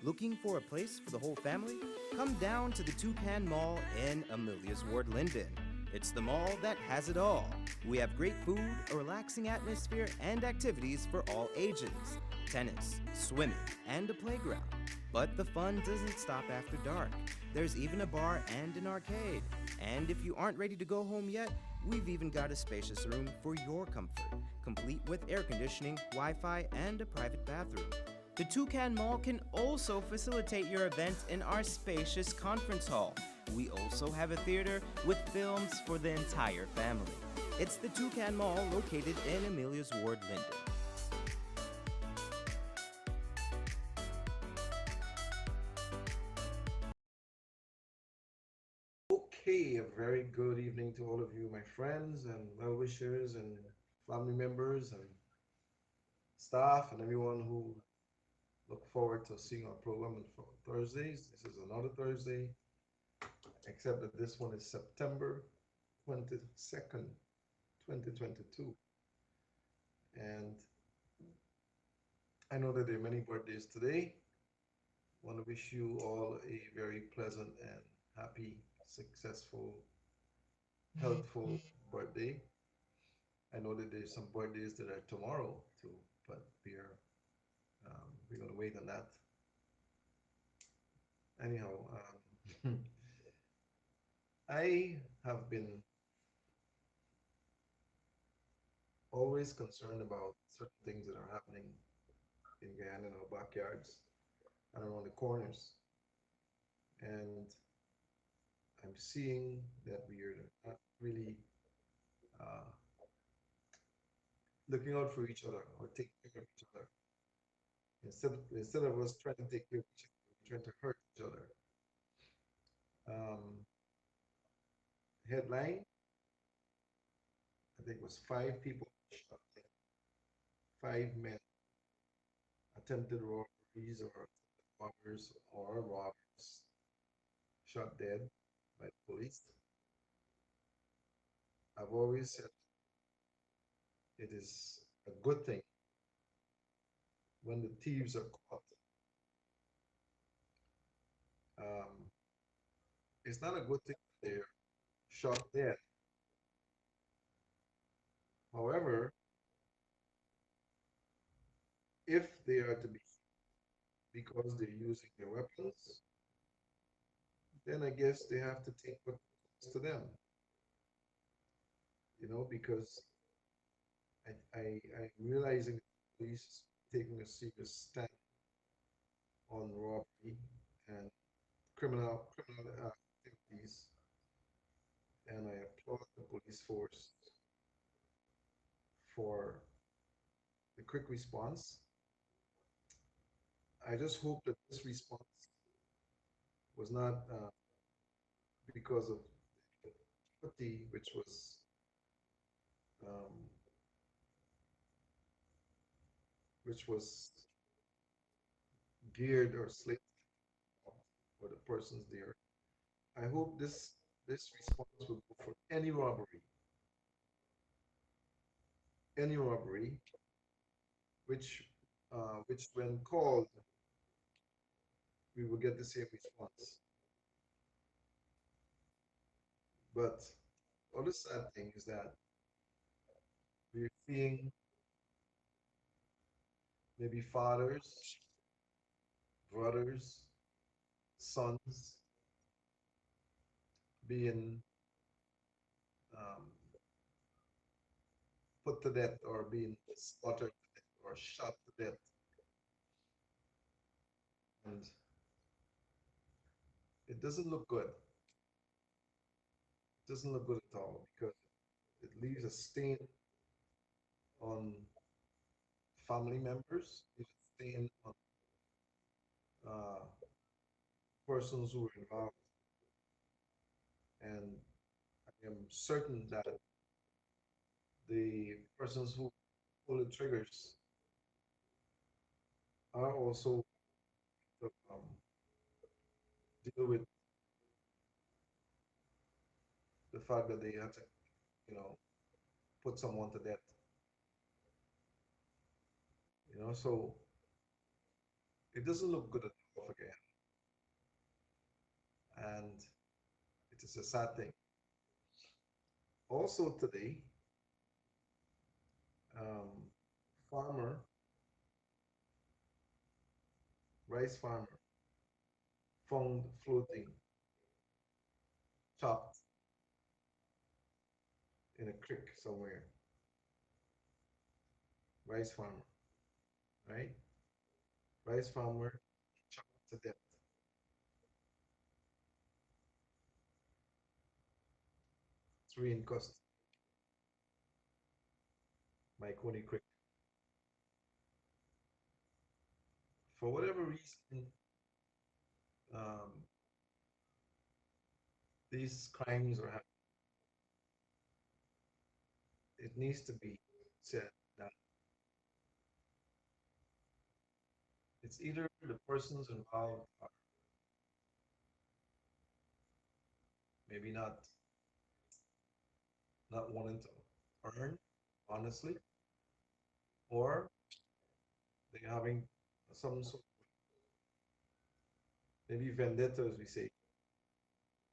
Looking for a place for the whole family? Come down to the Toucan Mall in Amelia's Ward, Linden. It's the mall that has it all. We have great food, a relaxing atmosphere, and activities for all ages: tennis, swimming, and a playground. But the fun doesn't stop after dark. There's even a bar and an arcade. And if you aren't ready to go home yet, we've even got a spacious room for your comfort, complete with air conditioning, Wi Fi, and a private bathroom. The Toucan Mall can also facilitate your event in our spacious conference hall. We also have a theater with films for the entire family. It's the Toucan Mall located in Amelia's Ward, Linden. Okay, a very good evening to all of you, my friends and well wishers and family members and staff and everyone who look forward to seeing our program on Thursdays. This is another Thursday, except that this one is September 22nd, 2022. And I know that there are many birthdays today. I want to wish you all a very pleasant and happy, successful, healthful birthday. I know that there's some birthdays that are tomorrow too, but we're gonna wait on that. Anyhow, I have been always concerned about certain things that are happening in Guyana in our backyards and around the corners, and I'm seeing that we are not really uh, looking out for each other or taking care of each other. Instead of us trying to take care of each other, we're trying to hurt each other. Um, Headline, I think it was five people shot dead, five men attempted robberies or robbers or robbers shot dead by the police. I've always said it is a good thing when the thieves are caught. Um, it's not a good thing that they're shot dead. However, if they are to be because they're using their weapons, then I guess they have to take what comes to them, because I'm realizing that the police is taking a serious stand on robbery and criminal activities, and I applaud the police force for the quick response. I just hope that this response was not because of the apathy um, which was geared or slated for the persons there. I hope this response will go for any robbery, which which when called, we will get the same response. But the other sad thing is that we're seeing maybe fathers, brothers, sons being um, put to death or being slaughtered to death or shot to death. And it doesn't look good. It doesn't look good at all because it leaves a stain on family members, leaves a stain on uh, persons who were involved. And I am certain that the persons who pull the triggers are also um, deal with the fact that they have to, you know, put someone to death. So it doesn't look good at all. off again, and it is a sad thing. Also today, um, farmer, rice farmer, found floating, chopped in a creek somewhere. Rice farmer, right? Rice farmer chopped to death, three in custody, Coney Creek. For whatever reason, um, these crimes are happening. It needs to be said that it's either the persons involved are maybe not wanting to earn honestly, or they're having some sort maybe vendetta, as we say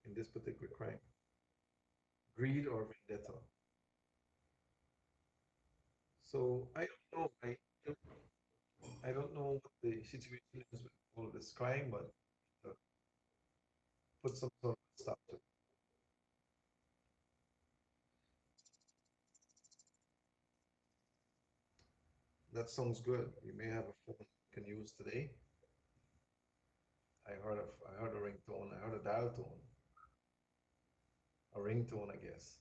in this particular crime, greed or vendetta. So I don't know. I don't know what the situation is with all of this crime, but put some sort of stop to it. That sounds good. You may have a phone you can use today. I heard a ringtone. I heard a dial tone, a ringtone, I guess.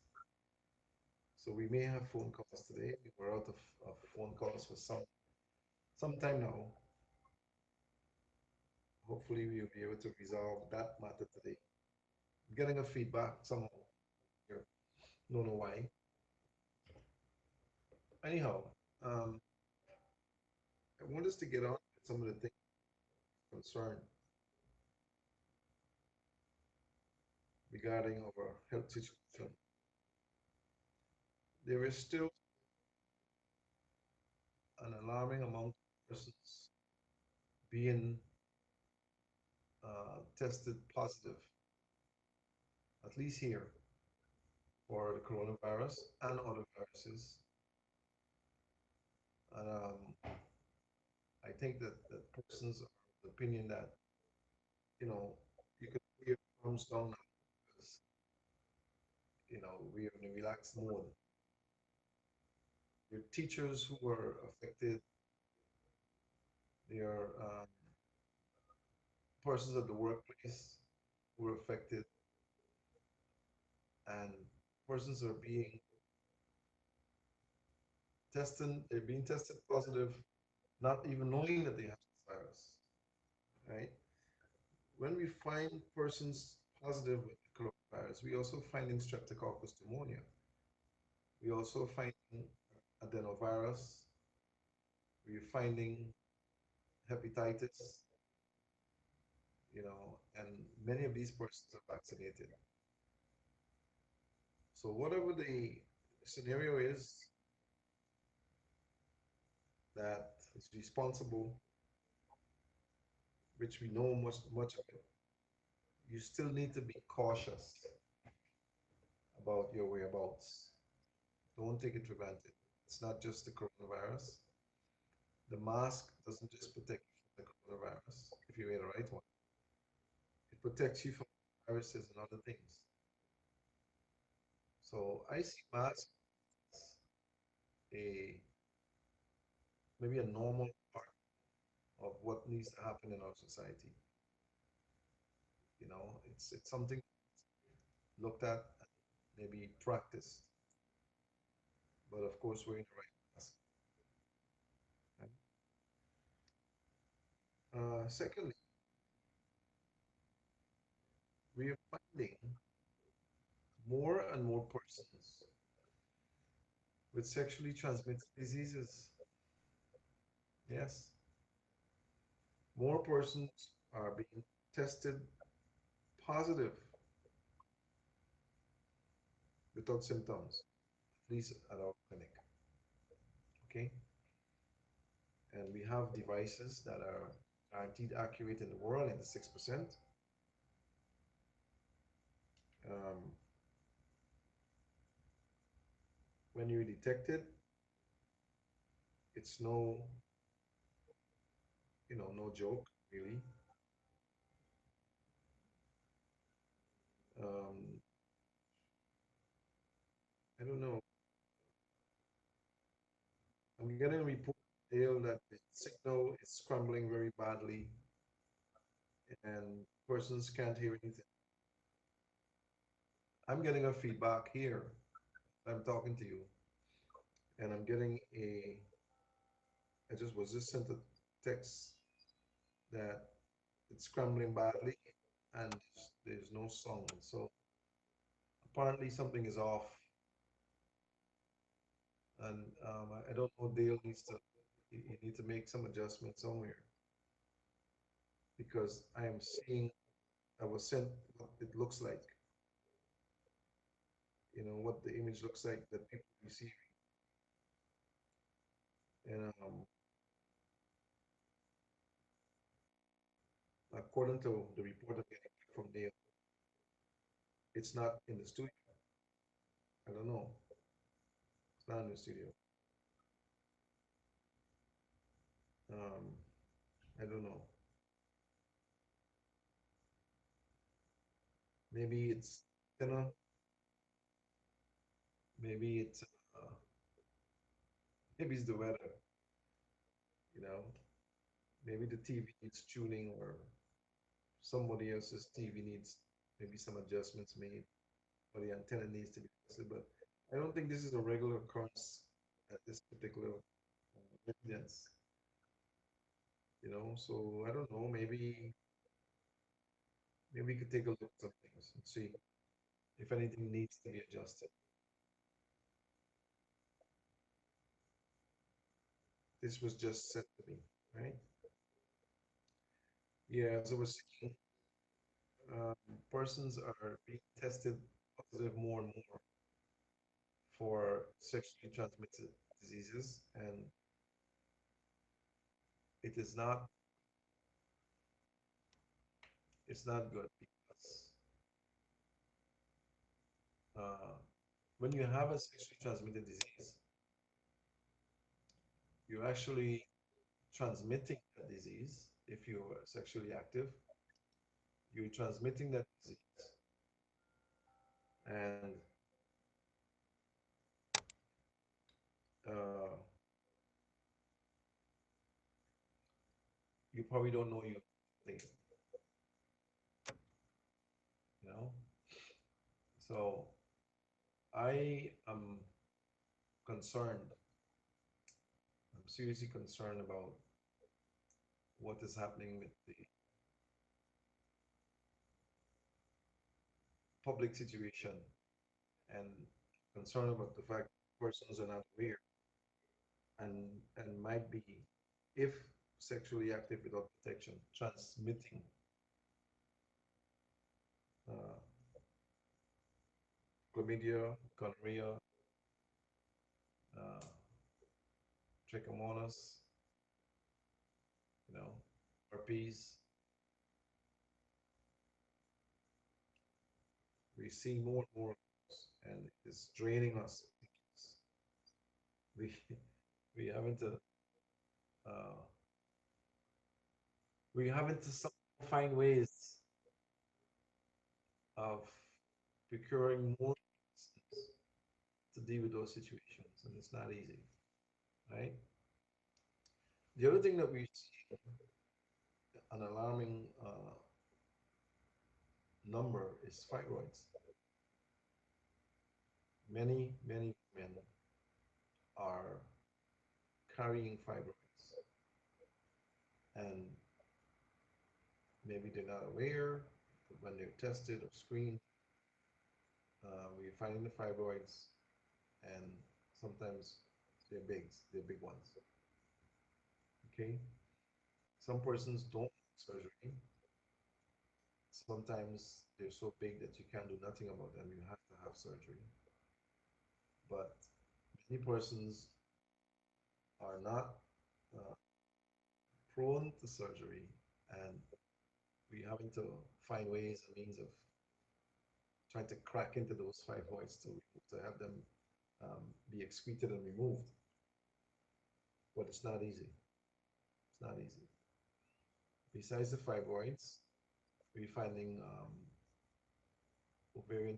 So we may have phone calls today. We're out of phone calls for some time now. Hopefully we'll be able to resolve that matter today. I'm getting a feedback somehow here. Don't know why. Anyhow, um, I want us to get on with some of the things concerned regarding our health situation. There is still an alarming amount of persons being tested positive, at least here, for the coronavirus and other viruses. And I think that persons are of the opinion that, you know, you could put your arms down now because, we're in a relaxed mode. Your teachers who were affected, there are persons at the workplace who were affected, and persons are being they're being tested positive, not even knowing that they have this virus, right? When we find persons positive with the coronavirus, we also find streptococcus pneumonia. We also find adenovirus. We're finding hepatitis, and many of these persons are vaccinated. So whatever the scenario is that is responsible, which we know much of it, you still need to be cautious about your whereabouts. Don't take it for granted. It's not just the coronavirus. The mask doesn't just protect you from the coronavirus if you wear the right one. It protects you from viruses and other things. So I see masks as a maybe a normal part of what needs to happen in our society. It's something looked at and maybe practiced. But of course, we're in the right mask. Right? Secondly, we are finding more and more persons with sexually transmitted diseases. Yes, more persons are being tested positive without symptoms, at least at our clinic. Okay, and we have devices that are guaranteed accurate in the world, 96%. Um, when you detect it, it's no joke, really. Um, I don't know. I'm getting a report, Dale, that the signal is scrambling very badly and persons can't hear anything. I'm getting a feedback here. I'm talking to you, and I'm getting I just was just sent a text that it's scrambling badly and there's no sound. So apparently something is off, and I don't know. Dale needs to, you need to make some adjustment somewhere because I am seeing, I was sent what it looks like, what the image looks like that people receive. And according to the report I'm getting from Dale, it's not in the studio. I don't know. It's not in the studio. Um, I don't know. Maybe it's, you know, maybe it's, uh, maybe it's the weather, you know. Maybe the TV needs tuning or somebody else's TV needs maybe some adjustments made or the antenna needs to be adjusted. But I don't think this is a regular occurrence at this particular residence, So I don't know. Maybe we could take a look at some things and see if anything needs to be adjusted. This was just said to me, right? Yeah, as I was saying, persons are being tested positive more and more for sexually transmitted diseases, and it is not it's not good because uh, when you have a sexually transmitted disease, you're actually transmitting that disease. If you're sexually active, you're transmitting that disease, and uh, you probably don't know you think, you know. So I am concerned. I'm seriously concerned about what is happening with the public situation and concerned about the fact persons are not aware and might be, if sexually active without protection, transmitting uh, chlamydia, gonorrhea, uh, trichomonas, you know, herpes. We see more and more of those, and it's draining us. We we having to uh, we having to find ways of procuring more to deal with those situations, and it's not easy, right? The other thing that we see an alarming number is fibroids. Many men are carrying fibroids, and maybe they're not aware, but when they're tested or screened, we're finding the fibroids, and sometimes they're big ones. Okay, some persons don't need surgery. Sometimes they're so big that you can't do nothing about them. You have to have surgery. But many persons are not uh, prone to surgery. and we're having to find ways and means of trying to crack into those fibroids to have them be excreted and removed. But it's not easy. It's not easy. Besides the fibroids, we're finding ovarian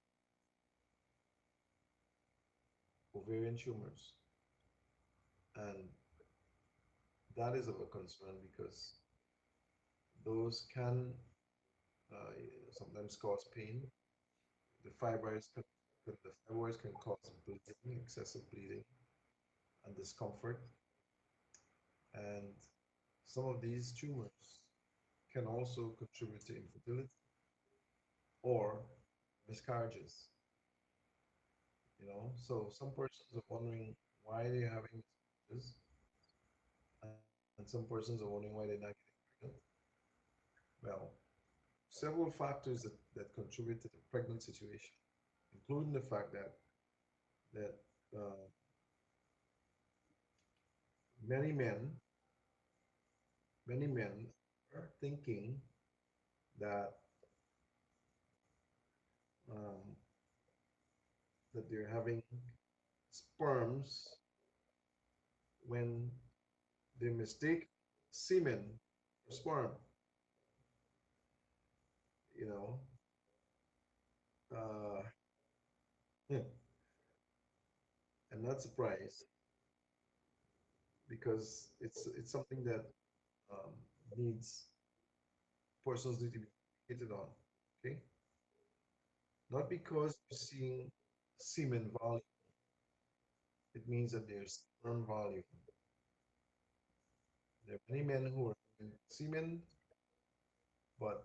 ovarian tumors, and that is of a concern because those can uh, sometimes cause pain. The fibroids can cause bleeding, excessive bleeding, and discomfort. And some of these tumors can also contribute to infertility or miscarriages. So some persons are wondering why they're having miscarriages, and some persons are wondering why they're not getting pregnant. Well, several factors that contribute to the pregnant situation, including the fact that uh, many men many men are thinking that um, that they're having sperms when they mistake semen for sperm. You know, uh, I'm not surprised because it's something that um, needs persons need to be educated on. Okay, not because you're seeing semen volume, it means that there's sperm volume. There are many men who are having semen but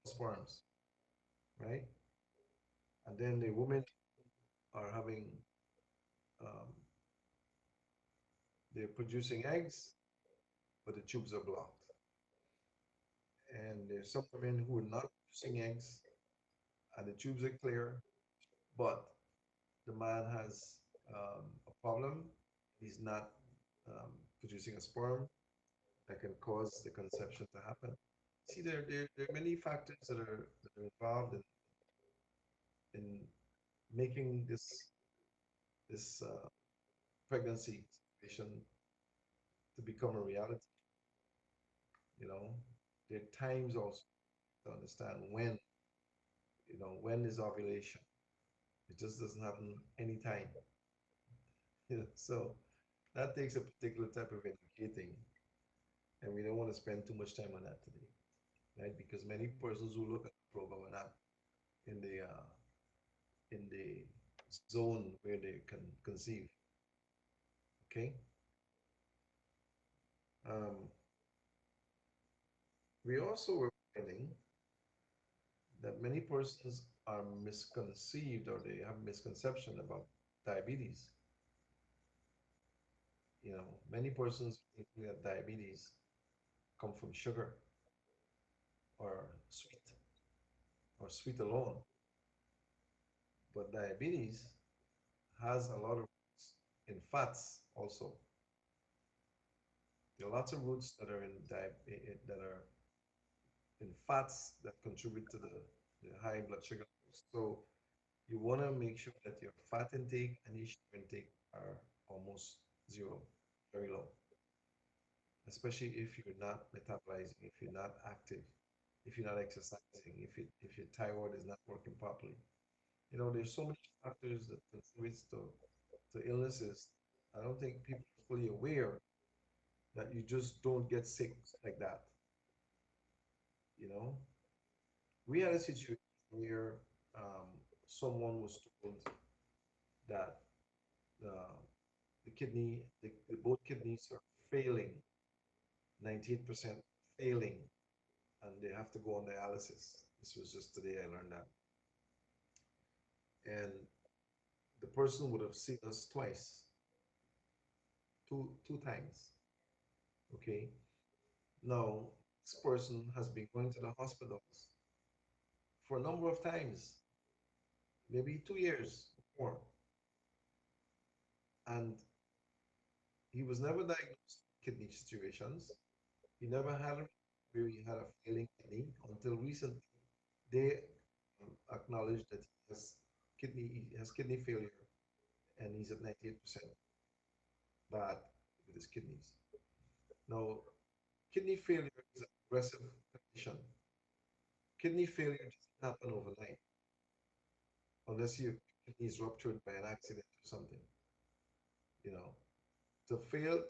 sperms, right? And then the women are having um, they're producing eggs, but the tubes are blocked. And there's some women who are not producing eggs, and the tubes are clear, but the man has a problem. He's not um, producing a sperm that can cause the conception to happen. See, there are many factors that are involved in making this pregnancy situation to become a reality. There are times also to understand when is ovulation. It just doesn't happen anytime. So that takes a particular type of educating, and we don't want to spend too much time on that today, right? Because many persons who look at the program are not in the zone where they can conceive. Okay. Um, we also were finding that many persons are misconceived or they have misconception about diabetes. Many persons think that diabetes come from sugar or sweet alone. But diabetes has a lot of roots in fats also. There are lots of roots that are that are in fats that contribute to the high blood sugar levels. So you want to make sure that your fat intake and your sugar intake are almost zero, very low, especially if you're not metabolizing, if you're not active, if you're not exercising, if your thyroid is not working properly. There's so many factors that contributes to illnesses. I don't think people are fully aware that you just don't get sick like that. You know, we had a situation where um, someone was told that uh, the both kidneys are failing, 98% failing, and they have to go on dialysis. This was just today I learned that. And the person would have seen us twice, two times. Okay. Now, this person has been going to the hospitals for a number of times, maybe 2 years more, and he was never diagnosed with kidney situations. He never had them. where he had a failing kidney until recently. They acknowledged that he has kidney failure, and he's at 98% bad with his kidneys. Now, kidney failure is a progressive condition. Kidney failure doesn't happen overnight unless your kidney is ruptured by an accident or something. You know,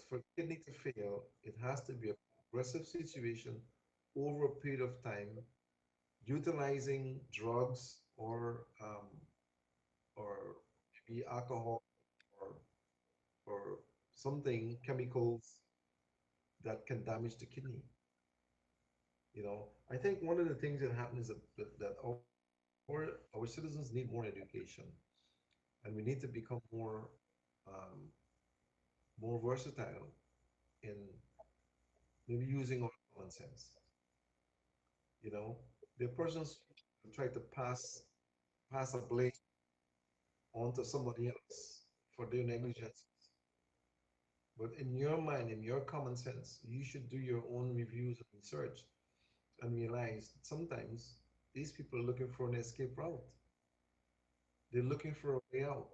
for kidney to fail, it has to be a progressive situation over a period of time, utilizing drugs or maybe alcohol or or something chemicals that can damage the kidney. I think one of the things that happens is that our citizens need more education, and we need to become um, more versatile in maybe using our common sense. You know, the persons try to pass a blame onto somebody else for their negligence. But in your mind, in your common sense, you should do your own reviews and research and realize that sometimes these people are looking for an escape route. They're looking for a way out.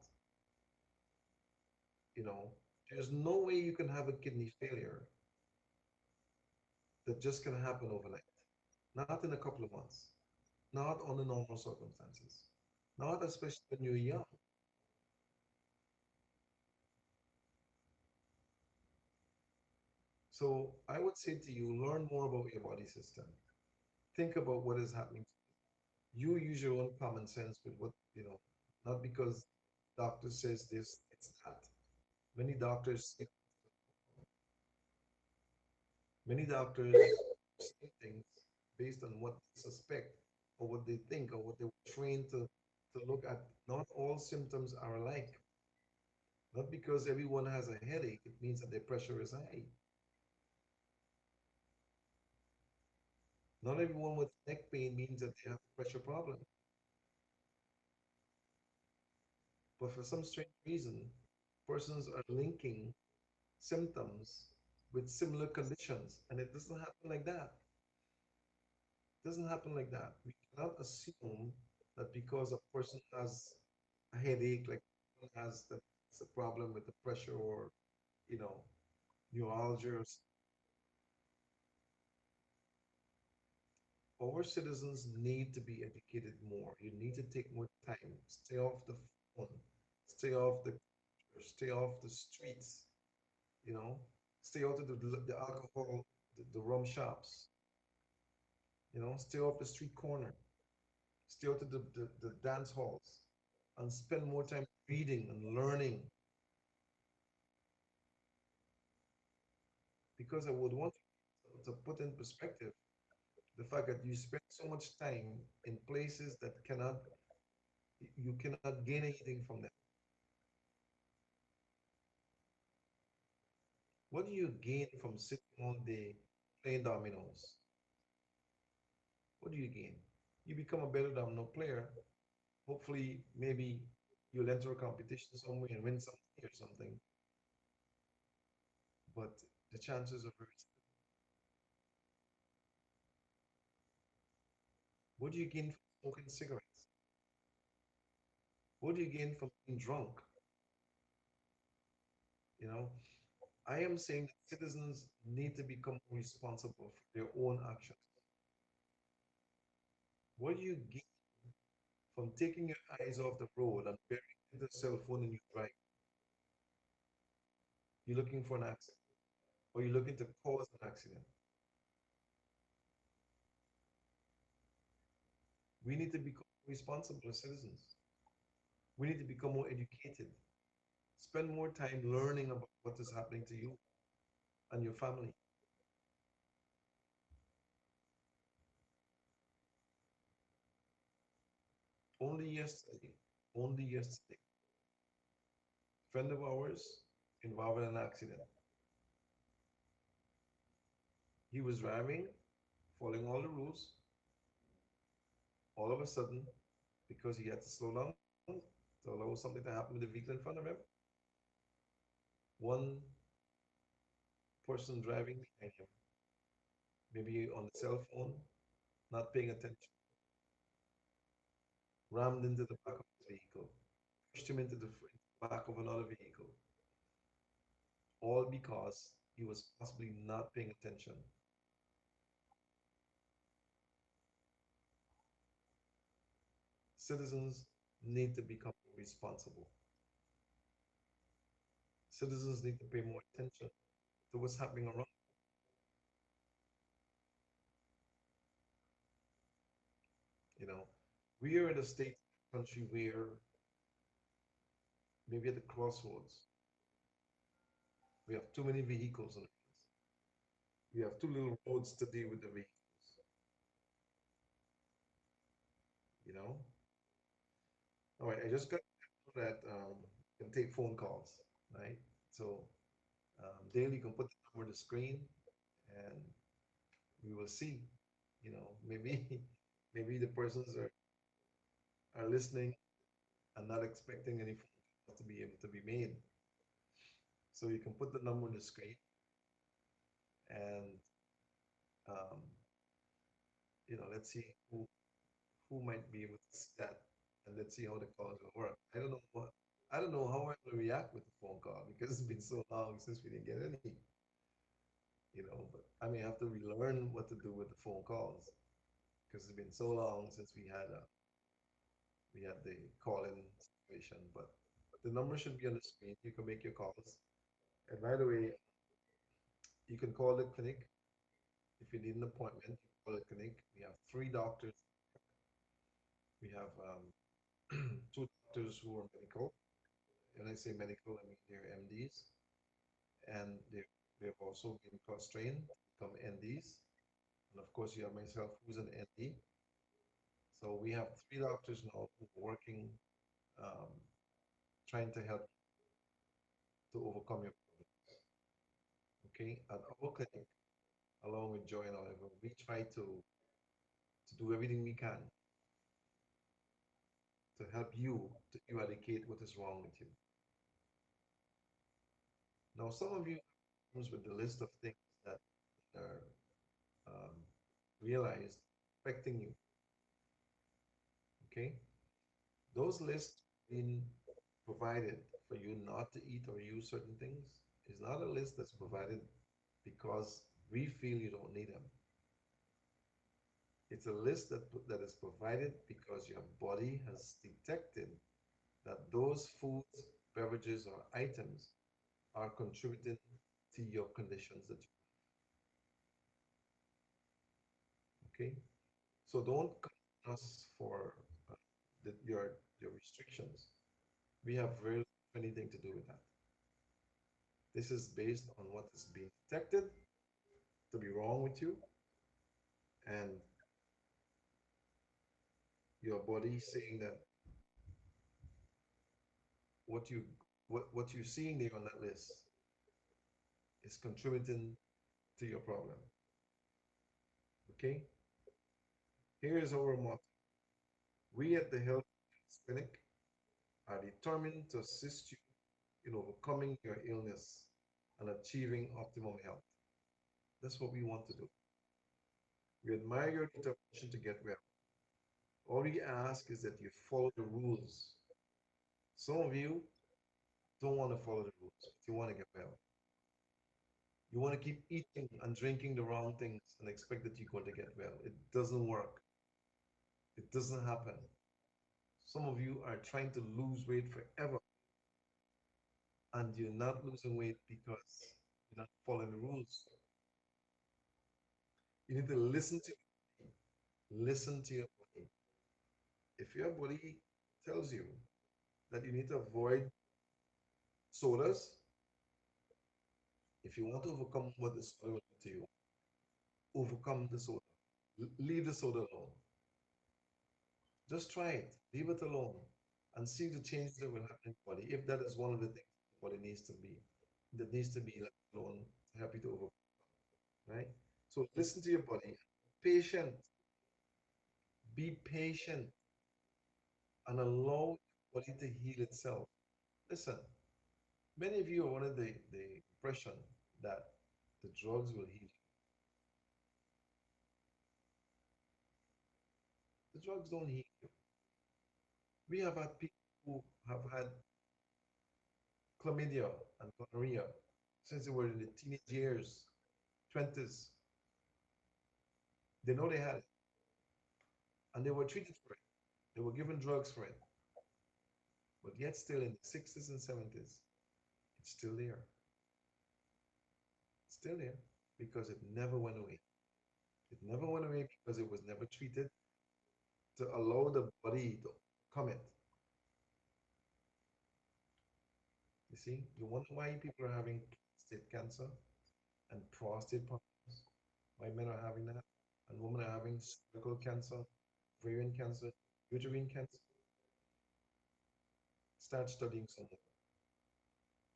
You know, there's no way you can have a kidney failure that just can happen overnight. Not in a couple of months. Not under normal circumstances. Not especially when you're young. So I would say to you, learn more about your body system. Think about what is happening. You use your own common sense with not because doctor says this, it's that. Many doctors say Many doctors say things based on what they suspect or what they think or what they were trained to look at. Not all symptoms are alike. Not because everyone has a headache, it means that their pressure is high. Not everyone with neck pain means that they have a pressure problem. But for some strange reason, persons are linking symptoms with similar conditions, and it doesn't happen like that. It doesn't happen like that. We cannot assume that because a person has a headache, like has that's a problem with the pressure or you know neuralgia. Our citizens need to be educated more. You need to take more time. Stay off the phone. Stay off the stay off the streets. You know, stay out of the alcohol, the rum shops. Stay off the street corner. Stay out of the dance halls, and spend more time reading and learning. Because I would want to put in perspective the fact that you spend so much time in places that you cannot gain anything from them. What do you gain from sitting all day playing dominoes? What do you gain? You become a better domino player. Hopefully, maybe you'll enter a competition somewhere and win something or something. But the chances are very slim. What do you gain from smoking cigarettes? What do you gain from being drunk? You know, I am saying that citizens need to become responsible for their own actions. What do you gain from taking your eyes off the road and burying the cell phone in your drive? You're looking for an accident, or you're looking to cause an accident. We need to become responsible citizens. We need to become more educated. Spend more time learning about what is happening to you and your family. Only yesterday, only yesterday, a friend of ours involved in an accident. He was driving, following all the rules. All of a sudden, because he had to slow down to allow something to happen with the vehicle in front of him, one person driving behind him maybe on the cell phone, not paying attention, rammed into the back of his vehicle, pushed him into the back of another vehicle, all because he was possibly not paying attention. Citizens need to become responsible. Citizens need to pay more attention to what's happening around. You know, we are in a state country where maybe at the crossroads, we have too many vehicles on the roads. We have too little roads to deal with the vehicles. You know, all right. I just got that you can take phone calls, right? So daily you can put the number on the screen, and we will see. You know, maybe maybe the persons are listening and not expecting any phone calls to be able to be made. So you can put the number on the screen, and um, let's see who might be able to see that, and let's see how the calls will work. I don't know how I will react with the phone call because it's been so long since we didn't get any. But I may have to relearn what to do with the phone calls because it's been so long since we had the call-in situation. But the number should be on the screen. You can make your calls. And by the way, you can call the clinic if you need an appointment. You call the clinic. We have three doctors. We have two doctors who are medical. When I say medical, I mean they're MDs, and they've also been cross-trained to become NDs. And of course, you have myself, who's an ND. So we have three doctors now who are working, um, trying to help to overcome your problems. Okay, at our clinic, along with Joy and Oliver, we try to do everything we can to help you to eradicate what is wrong with you. Now, some of you comes with the list of things that are um, realized affecting you. Okay, those lists being provided for you not to eat or use certain things is not a list that's provided because we feel you don't need them. It's a list that is provided because your body has detected that those foods, beverages, or items are contributing to your conditions that okay. So don't come to us for your restrictions. We have very anything to do with that. This is based on what is being detected to be wrong with you, and your body saying that what you what you're seeing there on that list is contributing to your problem. Okay? Here is our motto. We at the Health Clinic are determined to assist you in overcoming your illness and achieving optimum health. That's what we want to do. We admire your determination to get well. All we ask is that you follow the rules. Some of you don't want to follow the rules, but you want to get well. You want to keep eating and drinking the wrong things and expect that you're going to get well. It doesn't work. It doesn't happen. Some of you are trying to lose weight forever, and you're not losing weight because you're not following the rules. You need to listen to your body. Listen to your body. If your body tells you that you need to avoid sodas, if you want to overcome what the soda will do to you, overcome the soda. Leave the soda alone. Just try it. Leave it alone and see the changes that will happen in your body. If that is one of the things the body needs to be, that needs to be left alone to help you to overcome, right? So listen to your body. Patient. Be patient and allow your body to heal itself. Listen, many of you are under the impression that the drugs will heal you. The drugs don't heal you. We have had people who have had chlamydia and gonorrhea since they were in the teenage years, 20s. They know they had it, and they were treated for it. They were given drugs for it, but yet still in the 60s and 70s, it's still there. It's still there because it never went away. It never went away because it was never treated to allow the body to come it. You see, you wonder why people are having prostate cancer and prostate problems, why men are having that, and women are having cervical cancer, ovarian cancer, uterine cancer. Start studying some more,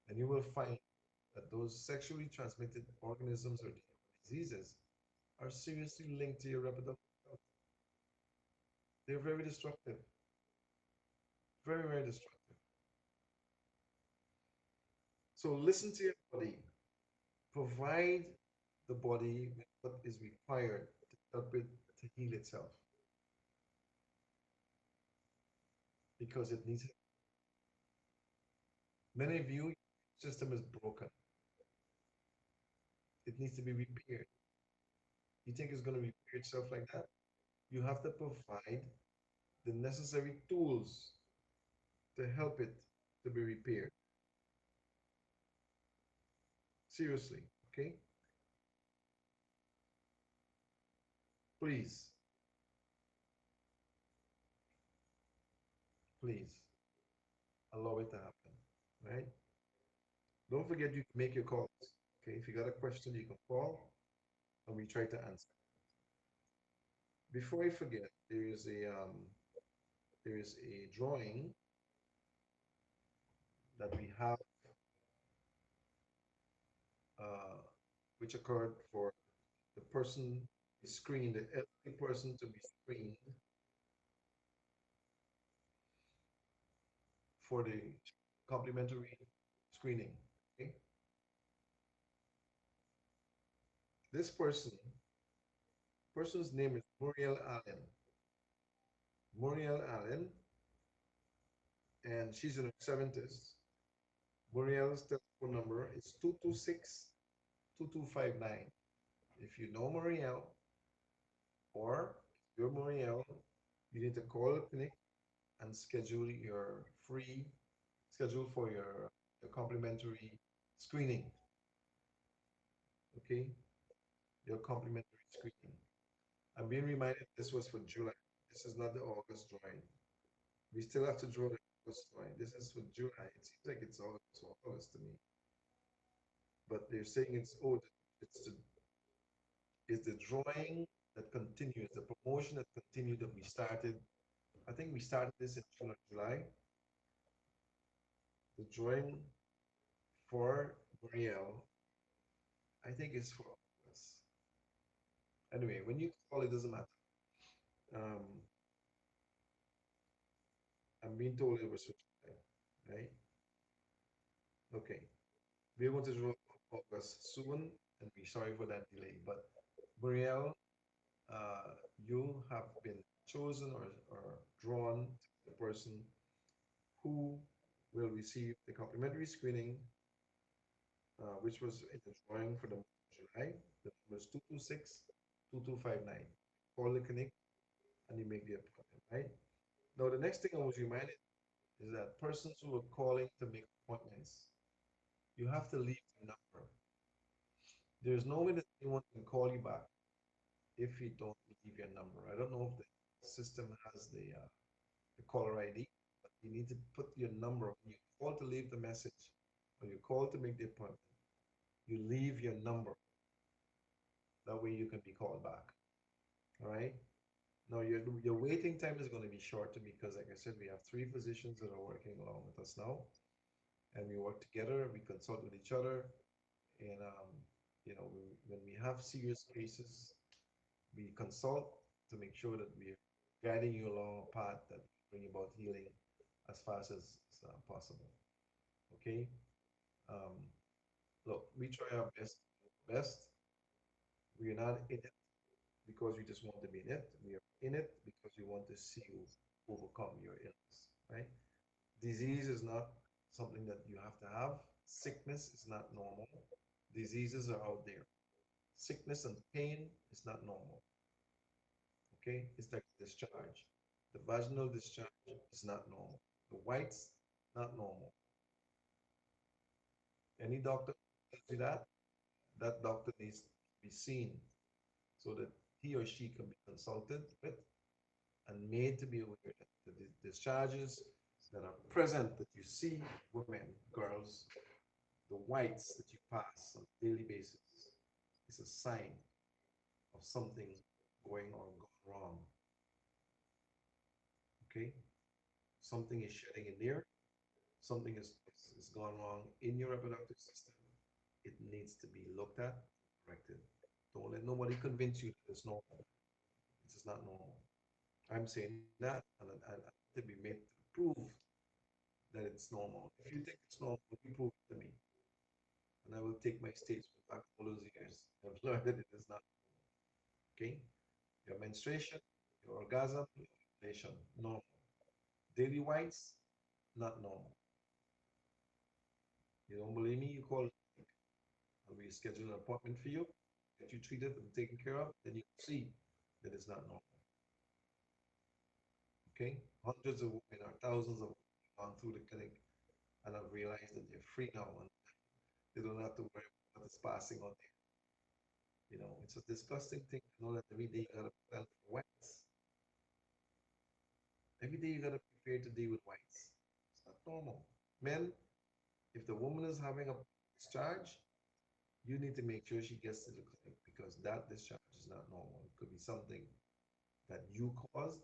and you will find that those sexually transmitted organisms or diseases are seriously linked to your reproductive health. They're very destructive, very, very destructive. So listen to your body. Provide the body with what is required to help it to heal itself because it needs it. Many of you, your system is broken. It needs to be repaired. You think it's going to repair itself like that? You have to provide the necessary tools to help it to be repaired. Seriously, okay? Please, please allow it to happen, right? Don't forget you can make your calls, okay? If you got a question, you can call and we try to answer. Before I forget, there is a drawing that we have uh, which occurred for the person screened, the elderly person to be screened for the complimentary screening. Okay? This person's name is Muriel Allen. Muriel Allen, and she's in her 70s. Muriel's telephone number is 226 2259. If you know Muriel or if you're Muriel, you need to call the clinic and schedule for your complimentary screening. Okay, your complimentary screening. I'm being reminded this was for July. This is not the August drawing. We still have to draw the August drawing. This is for July. It seems like it's August to me, but they're saying it's the it's the drawing that continues, the promotion that continued that we started. I think we started this in June or July. The drawing for Muriel, I think is for August. Anyway, when you call, it doesn't matter. Um, I'm being told it was for July, right? Okay. We're going to draw August soon, and we're sorry for that delay. But Muriel, you have been chosen or drawn to the person who will receive the complimentary screening, which was in the drawing for the month of July. The number is 226 2259. Call the clinic and you make the appointment, right? Now, the next thing I was reminded is that persons who are calling to make appointments, you have to leave the number. There's no way that anyone can call you back if you don't leave your number. I don't know if the system has the caller ID, but you need to put your number. When you call to leave the message, or you call to make the appointment, you leave your number. That way you can be called back. All right. Now your waiting time is going to be shorter because, like I said, we have three physicians that are working along with us now, and we work together. We consult with each other, and when we have serious cases, we consult to make sure that we're guiding you along a path that bring about healing as fast as possible. Okay. Um, Look, we try our best. We are not in it because because we just want to be in it. We are in it because we want to see you overcome your illness, right? Disease is not something that you have to have. Sickness is not normal. Diseases are out there. Sickness and pain is not normal. Okay? It's like discharge. The vaginal discharge is not normal. The whites, not normal. Any doctor tells you that, that doctor needs to be seen so that he or she can be consulted with and made to be aware that the discharges that are present that you see, women, girls, the whites that you pass on a daily basis is a sign of something going or gone wrong. Okay? Something is shedding in there, something is gone wrong in your reproductive system. It needs to be looked at, corrected. Don't let nobody convince you that it's normal. It is not normal. I'm saying that, and I to be made to prove that it's normal. If you think it's normal, you prove it to me, and I will take my statement back all those years. I've learned that it is not okay. Your menstruation, your orgasm, your ovulation, normal. Daily whites, not normal. You don't believe me? You call and we schedule an appointment for you, get you treated and taken care of, then you see that it's not normal. Okay? Hundreds of women or thousands of women have gone through the clinic and have realized that they're free now and they don't have to worry about what is passing on there. You know, it's a disgusting thing to know that every day you gotta prepare for whites. Every day you gotta prepare to deal with whites. It's not normal. Men, if the woman is having a discharge, you need to make sure she gets to the clinic because that discharge is not normal. It could be something that you caused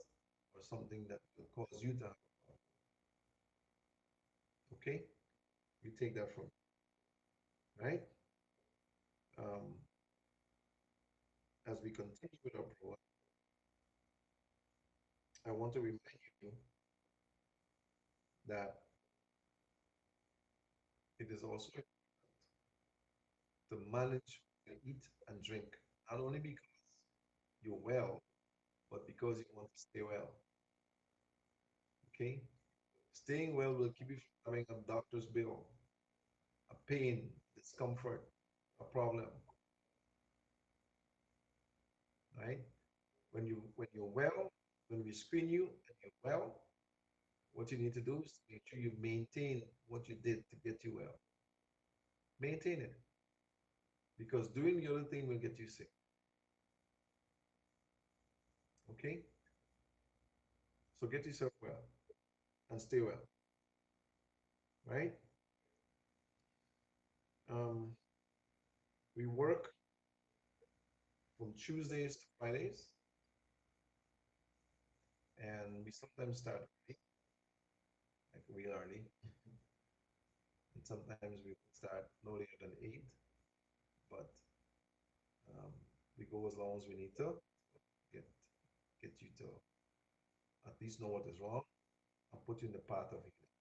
or something that will cause you to have a problem. Okay? You take that from me, right? Um, as we continue with our program, I want to remind you that it is also to manage what you eat and drink, not only because you're well, but because you want to stay well. Okay? Staying well will keep you from having a doctor's bill, a pain, discomfort, a problem, right? When you're well, when we screen you and you're well, what you need to do is to make sure you maintain what you did to get you well. Maintain it because doing the other thing will get you sick. Okay? So get yourself well and stay well, right? Um, we work from Tuesdays to Fridays, and we sometimes start early, like real early, and sometimes we would start no later than 8, but um, we go as long as we need to get get you to at least know what is wrong and put you in the path of healing.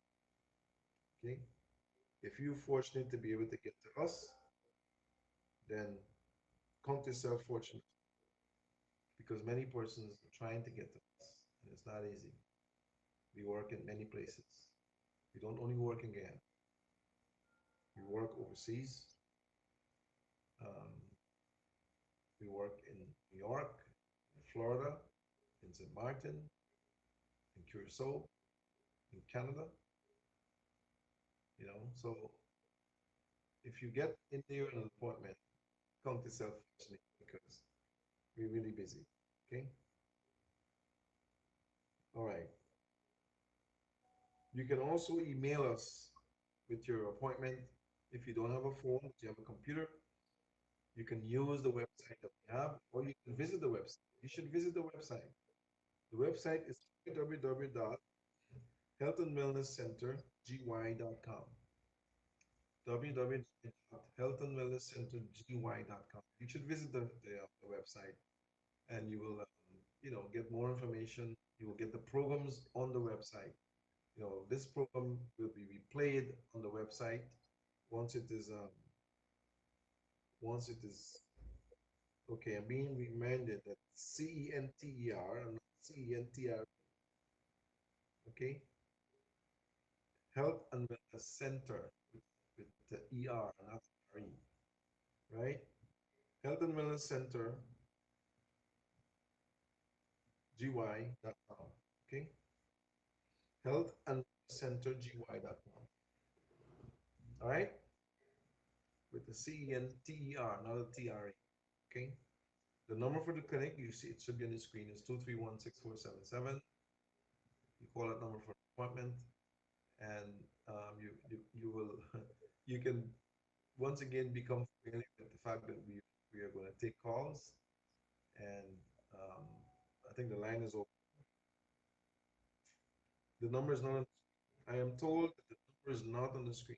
Okay? If you're fortunate to be able to get to us, then count yourself fortunate because many persons are trying to get to us, and it's not easy. We work in many places. We don't only work in Guyana. We work overseas. Um, we work in New York, in Florida, in St. Martin, in Curacao, in Canada. You know, so if you get in there an appointment, count yourself fortunate because we're really busy. Okay. All right. You can also email us with your appointment. If you don't have a phone, but you have a computer, you can use the website that we have, or you can visit the website. You should visit the website. The website is www.healthandwellnesscentergy.com. www.healthandwellnesscentergy.com. You should visit the website and you will, get more information. You will get the programs on the website. This program will be replayed on the website once it is once it is Okay, I'm being reminded that CENTER and not CENTR. Okay, Health and Wellness Center with the ER, not RE, right? Health and Wellness Center, GY.com. Okay, Health and Wellness Center, GY.com. All right, with the CENTER, not a TRE. Okay, the number for the clinic, you see it should be on the screen, is 231-6477. You call that number for an appointment, and you will you can once again become familiar with the fact that we are going to take calls, and um, I think the line is open. The number is not on, I am told that the number is not on the screen.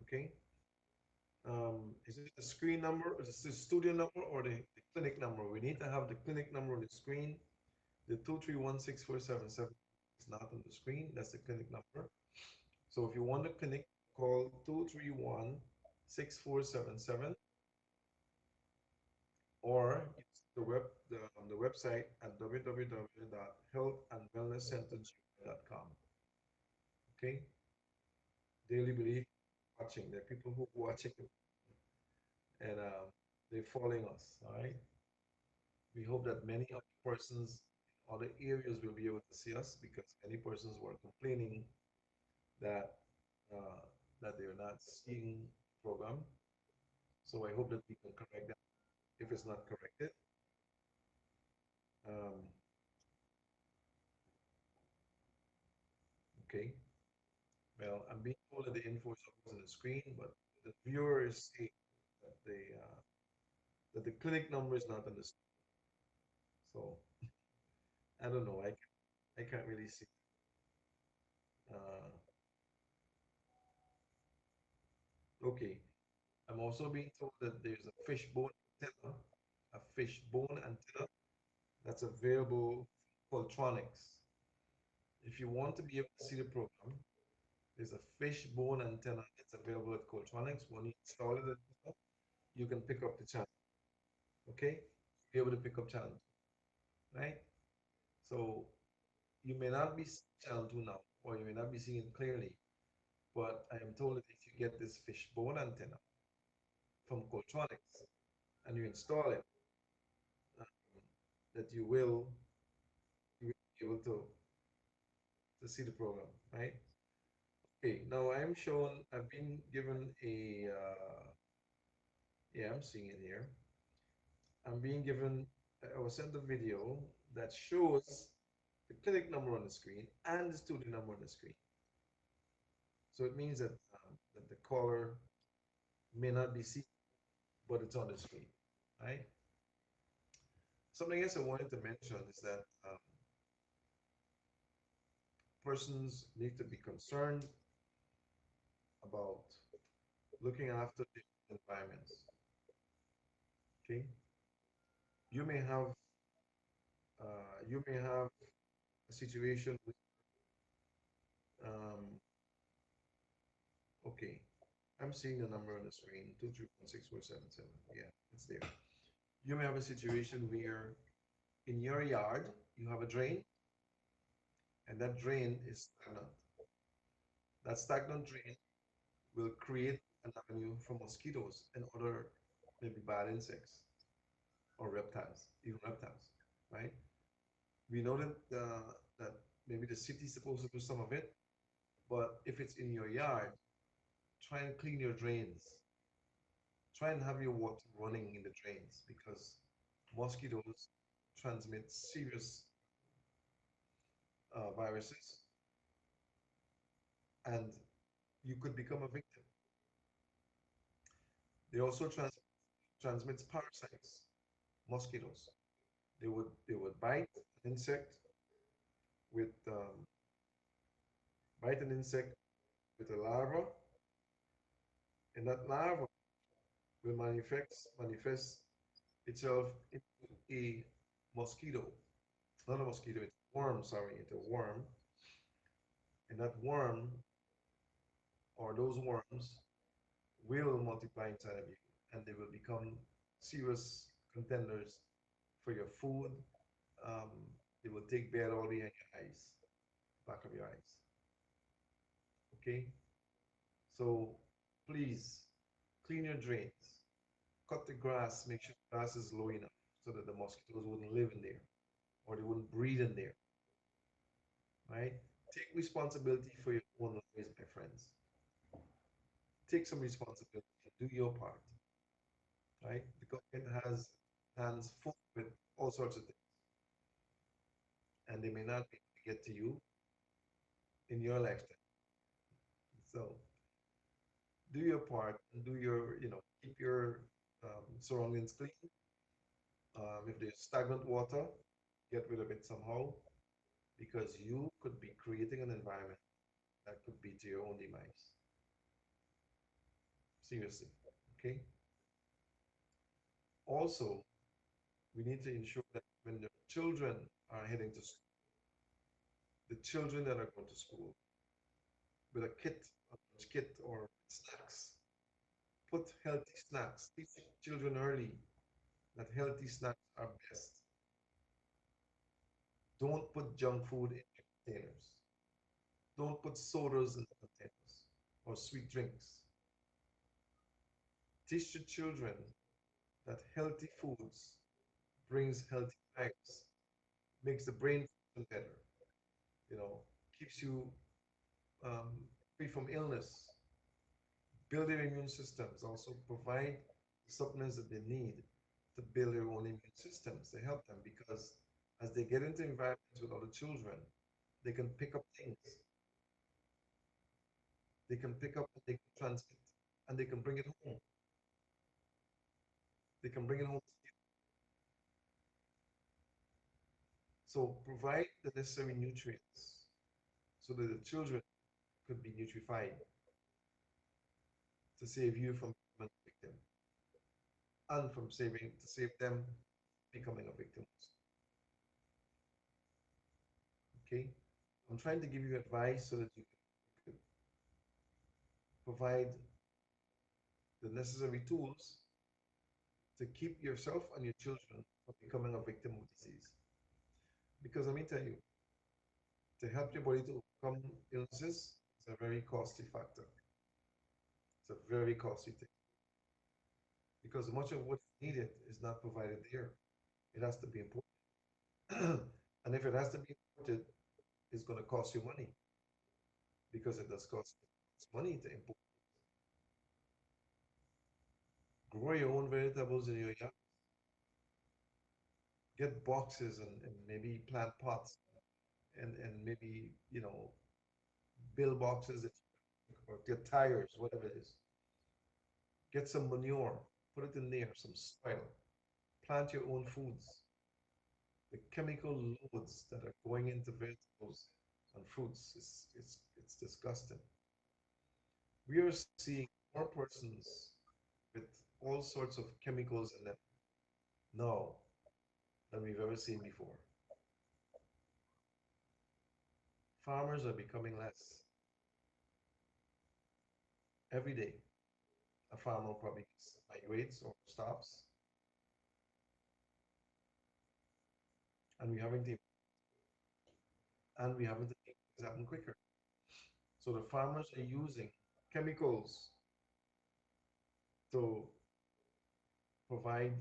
Okay. Is it the screen number, is it the studio number, or the clinic number? We need to have the clinic number on the screen. The 231-6477 is not on the screen. That's the clinic number. So if you want the clinic, call 231-6477, or use the website at www.healthandwellnesscenter.com. Okay, daily belief watching. There are people who are watching, and they're following us. All right. We hope that many other persons in other areas will be able to see us, because many persons were complaining that uh, that they're not seeing the program. So I hope that we can correct that if it's not corrected. Um, okay. Well, I'm being told that the info is always on the screen, but the viewer is saying that that the clinic number is not on the screen. So I don't know. I can't really see. Uh, okay. I'm also being told that there's a fishbone antenna, a fishbone antenna that's available for Qualtronics. If you want to be able to see the program, there's a fishbone antenna that's available at Qualtronics. When you install it, you can pick up the channel. Okay, be able to pick up channel, right? So you may not be seeing channel 2 now, or you may not be seeing it clearly, but I am told that if you get this fishbone antenna from Qualtronics and you install it, um, that you will be able to see the program, right? Okay, now I've been given yeah, I'm seeing it here. I'm being given, I was sent a video that shows the clinic number on the screen and the studio number on the screen. So it means that the caller may not be seen, but it's on the screen, right? Something else I wanted to mention is that persons need to be concerned about looking after the environments. Okay, you may have you may have a situation with um, okay, I'm seeing the number on the screen, 2316477. Yeah, it's there. You may have a situation where in your yard you have a drain, and that drain is stagnant. That stagnant drain will create an avenue for mosquitoes and other maybe bad insects or reptiles, even reptiles, right? We know that maybe the city is supposed to do some of it, but if it's in your yard, try and clean your drains. Try and have your water running in the drains, because mosquitoes transmit serious viruses, and you could become a victim. They also transmits parasites, mosquitoes. They would with bite an insect with a larva, and that larva will manifest itself into a mosquito. Not a mosquito, it's a worm, sorry, it's a worm. And that worm or those worms will multiply inside of you. and they will become serious contenders for your food. Um, they will take bed all behind your eyes, back of your eyes. Okay? So please clean your drains, cut the grass, make sure the grass is low enough so that the mosquitoes wouldn't live in there or they wouldn't breed in there, right? Take responsibility for your own lives, my friends. Take some responsibility and do your part, right? The government has hands full with all sorts of things, and they may not be able to get to you in your lifetime. So do your part and do your, keep your surroundings clean. If there's stagnant water, get rid of it somehow because you could be creating an environment that could be to your own demise. Seriously. Okay. Also, we need to ensure that when the children are heading to school, the children that are going to school with a kit, a lunch kit or snacks, put healthy snacks. Teach children early that healthy snacks are best. Don't put junk food in your containers. Don't put sodas in the containers or sweet drinks. Teach the children that healthy foods brings healthy lives, makes the brain function better, you know, keeps you um, free from illness, build their immune systems, also provide the supplements that they need to build their own immune systems to help them because as they get into environments with other children, they can pick up things, they can pick up and they can transmit and they can bring it home. They can bring it home. So provide the necessary nutrients so that the children could be nutrified to save you from becoming a victim and from saving to save them becoming a victim. Okay? I'm trying to give you advice so that you could provide the necessary tools to keep yourself and your children from becoming a victim of disease. Because let me tell you, to help your body to overcome illnesses is a very costly factor. It's a very costly thing because much of what's needed is not provided here. It has to be imported. And if it has to be imported, it's going to cost you money because it does cost money to import. Grow your own vegetables in your yard. Get boxes and maybe plant pots and maybe, build boxes that, or get tires, whatever it is. Get some manure, put it in there, some soil. Plant your own foods. The chemical loads that are going into vegetables and fruits it's disgusting. We are seeing more persons with all sorts of chemicals in them now than we've ever seen before. Farmers are becoming less every day. A farmer probably migrates or stops, and we having to make things happen quicker. So the farmers are using chemicals to provide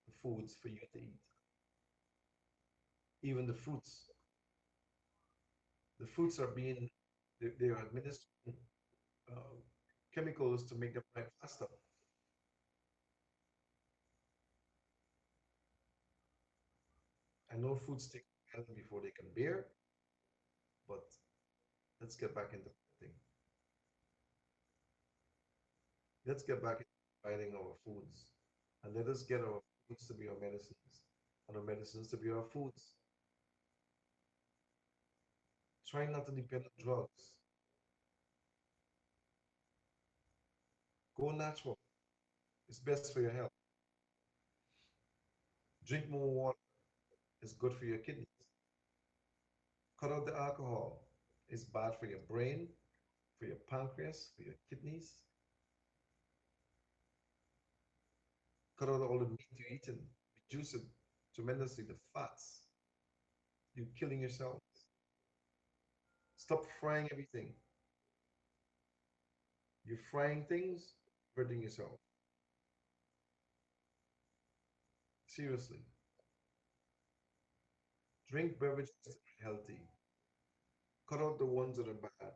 the foods for you to eat. Even the fruits are being they are administering uh, chemicals to make them ripe faster. I know fruits take a while before they can bear, but let's get back into thing. Let's get back into providing our foods, and let us get our foods to be our medicines, and our medicines to be our foods. Try not to depend on drugs. Go natural. It's best for your health. Drink more water. It's good for your kidneys. Cut out the alcohol. It's bad for your brain, for your pancreas, for your kidneys. Cut out all the meat you're eating. Reduce it tremendously, the fats. You're killing yourself. Stop frying everything. You're frying things, hurting yourself. Seriously. Drink beverages that are healthy. Cut out the ones that are bad.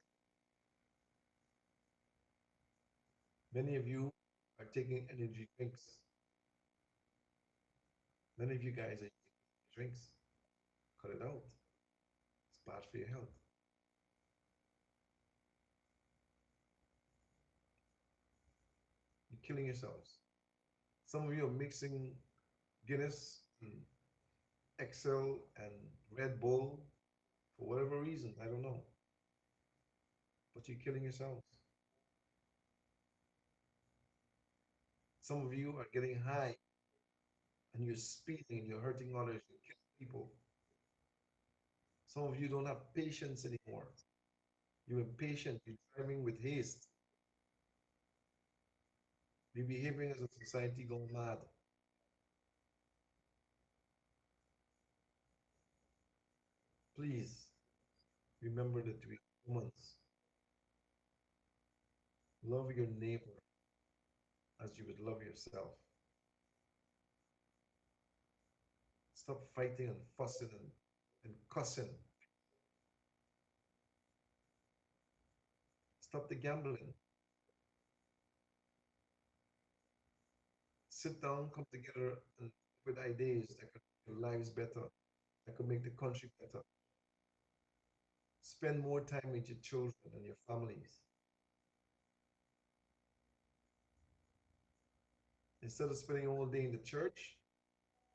Many of you are taking energy drinks. Many of you guys are taking drinks. Cut it out. It's bad for your health. You're killing yourselves. Some of you are mixing Guinness and Excel and Red Bull for whatever reason. I don't know. But you're killing yourselves. Some of you are getting high and you're speeding and you're hurting others. You're killing people. Some of you don't have patience anymore. You're impatient. You're driving with haste. You're behaving as a society gone mad. Please remember that we humans love your neighbor as you would love yourself. Stop fighting and fussing and cussing. Stop the gambling. Sit down, come together, and with ideas that could make your lives better, that could make the country better. Spend more time with your children and your families. Instead of spending all day in the church,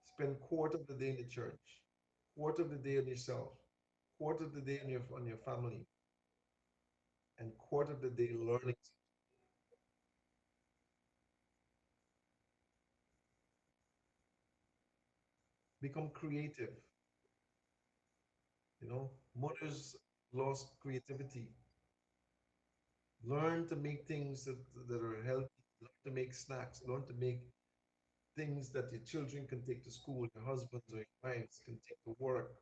spend quarter of the day in the church, quarter of the day on yourself, quarter of the day on your family, and quarter of the day learning. Become creative. You know, mothers lost creativity. Learn to make things that are healthy. Learn to make snacks. Learn to make things that your children can take to school, your husbands or your wives can take to work.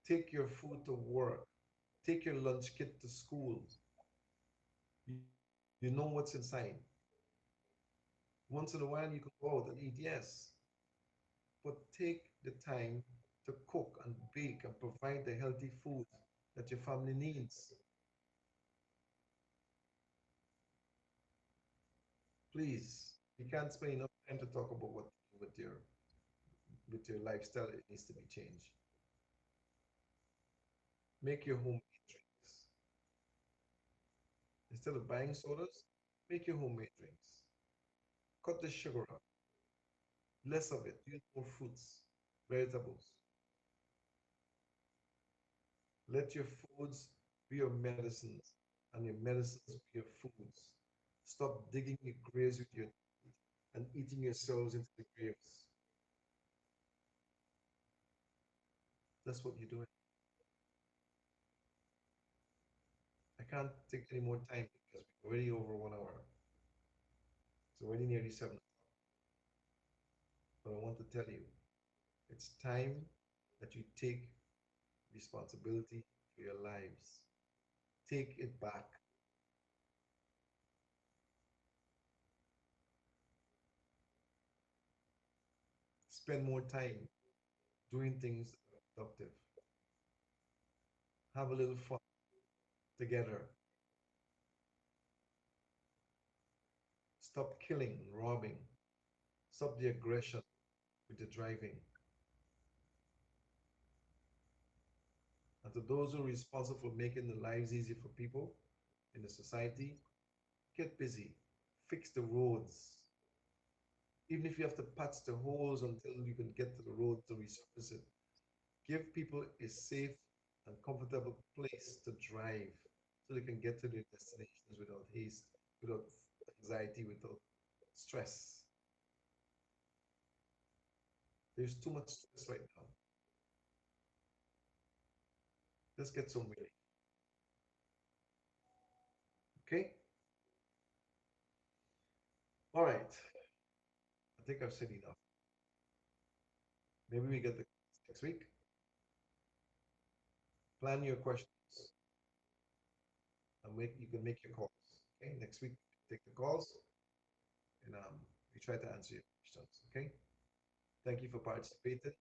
Take your food to work. Take your lunch kit to school. You know what's inside. Once in a while, you can go out and eat, yes, but take the time to cook and bake and provide the healthy food that your family needs. Please, you can't spend enough time to talk about what to do with your lifestyle. It needs to be changed. Make your homemade drinks. Instead of buying sodas, make your homemade drinks. Cut the sugar out. Less of it. Use more fruits, vegetables. Let your foods be your medicines and your medicines be your foods. Stop digging your graves with your teeth and eating yourselves into the graves. That's what you're doing. I can't take any more time because we're already over 1 hour. It's already nearly 7 o'clock. But I want to tell you, it's time that you take responsibility for your lives. Take it back. Spend more time doing things that are productive. Have a little fun together. Stop killing and robbing. Stop the aggression with the driving. And to those who are responsible for making the lives easy for people in the society, get busy. Fix the roads. Even if you have to patch the holes until you can get to the road to resurface it. Give people a safe and comfortable place to drive so they can get to their destinations without haste, without anxiety, without stress. There's too much stress right now. Let's get some relief. Okay? All right. I think I've said enough. Maybe we get the next week. Plan your questions and you can make your calls. Okay, next week take the calls and we try to answer your questions. Okay, thank you for participating.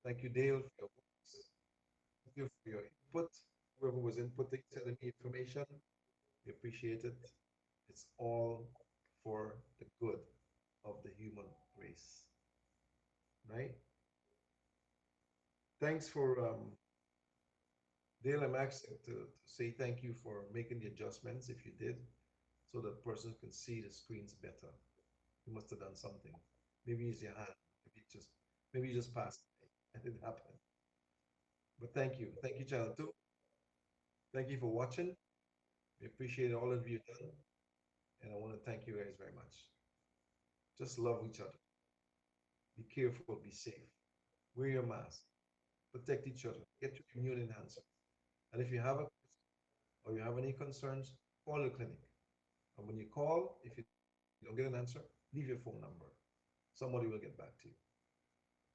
Thank you, Dale, for your words. Thank you for your input. Whoever was inputting, sending me information, we appreciate it. It's all for the good of the human race, right? Thanks for Dale. I'm asking to say thank you for making the adjustments if you did, so that person can see the screens better. You must have done something. Maybe use your hand. Maybe you just passed. It didn't happen. But thank you, channel two. Thank you for watching. We appreciate all of you done, and I want to thank you guys very much. Just love each other. Be careful. Be safe. Wear your mask. Protect each other. Get your immune enhancer. And if you have a or you have any concerns, call the clinic. And when you call, if you don't get an answer, leave your phone number. Somebody will get back to you.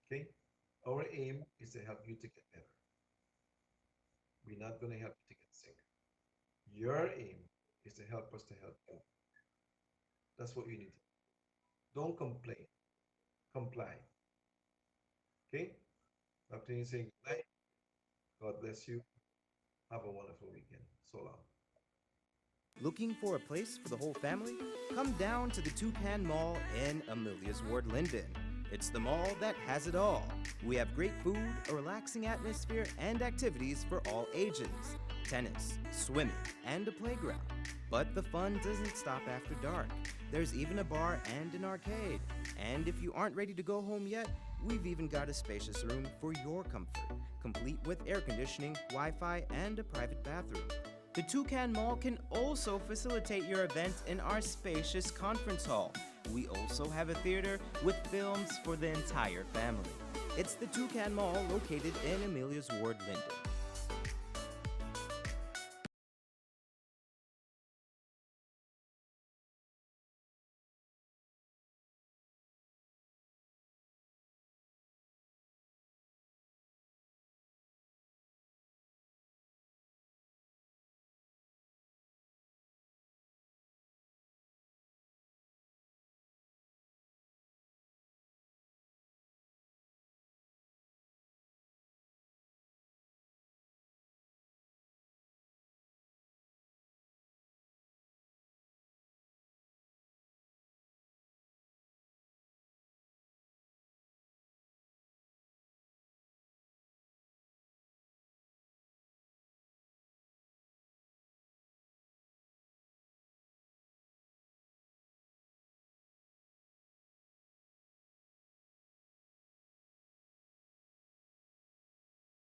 Okay? Our aim is to help you to get better. We're not going to help you to get sick. Your aim is to help us to help you. That's what you need to do. Don't complain. Comply. Okay? Dr. Yin saying good night. God bless you. Have a wonderful weekend. So long. Looking for a place for the whole family? Come down to the Toucan Mall in Amelia's Ward, Linden. It's the mall that has it all. We have great food, a relaxing atmosphere, and activities for all ages. Tennis, swimming, and a playground. But the fun doesn't stop after dark. There's even a bar and an arcade. And if you aren't ready to go home yet, we've even got a spacious room for your comfort, complete with air conditioning, Wi-Fi, and a private bathroom. The Toucan Mall can also facilitate your event in our spacious conference hall. We also have a theater with films for the entire family. It's the Toucan Mall located in Amelia's Ward, Linden.